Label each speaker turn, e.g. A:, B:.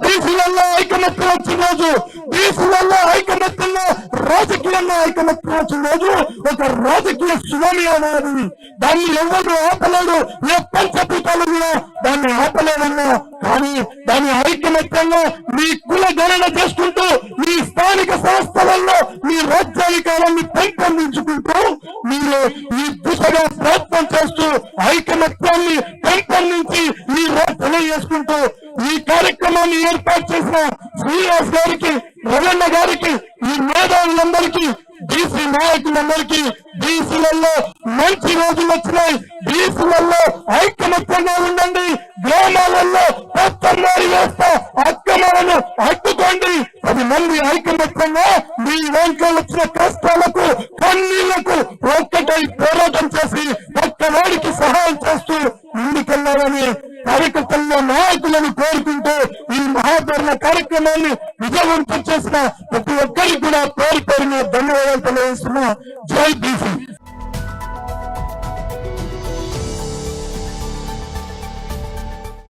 A: బీసీలలో ఐకమత్యం వచ్చిన రోజు, బీసీలలో ఐకమత్యంలో రాజకీయంగా ఐకమత్యం వచ్చిన రోజు ఒక రాజకీయ సునామీ అనేది దాన్ని ఎవరు ఆపలేడు. ఏ పంచభూతాలు కూడా దాన్ని ఆపలేదన్నా. కానీ దాని ఐకమత్యంగా మీ కుల గణన చేసుకుంటూ మీ స్థానిక సంస్థలలో మీ రాజ్యాధికారాన్ని పెంపొందించుకుంటూ మీరు ఈ దిశగా ప్రయత్నం చేస్తూ ఐకమత్యాన్ని పెంపొందించి ఈ రోజు తెలియజేసుకుంటూ ఈ కార్యక్రమాన్ని ఏర్పాటు చేసిన శ్రీనివాస్ గారికి, రవణ గారికి, ఈ మేధావులందరికీ, బీసీ నాయకులందరికీ బీసీలలో మంచి రోజులు వచ్చినాయి. బీసీలలో ఐకమత్యంగా ఉండండి. గ్రామాలలో పెత్తనారి వేస్తా అక్రమాలను అడ్డుకోండి. 10 మంది ఐకమత్యంగా మీ వెంట్లో వచ్చిన కష్టాలకు, కన్నీళ్లకు ఒక్కటై పోరాటం చేసి పక్కవాడికి సహాయం చేస్తూ ముందుకెళ్లాలని కార్యకర్తల్లో నాయకులను కోరుకుంటూ ఈ మహాధరణ కార్యక్రమాన్ని విజయవంతం చేసిన ప్రతి ఒక్కరికి కూడా పేరు పేరున ధన్యవాదాలు తెలియజేస్తున్నా. జై బీసీ.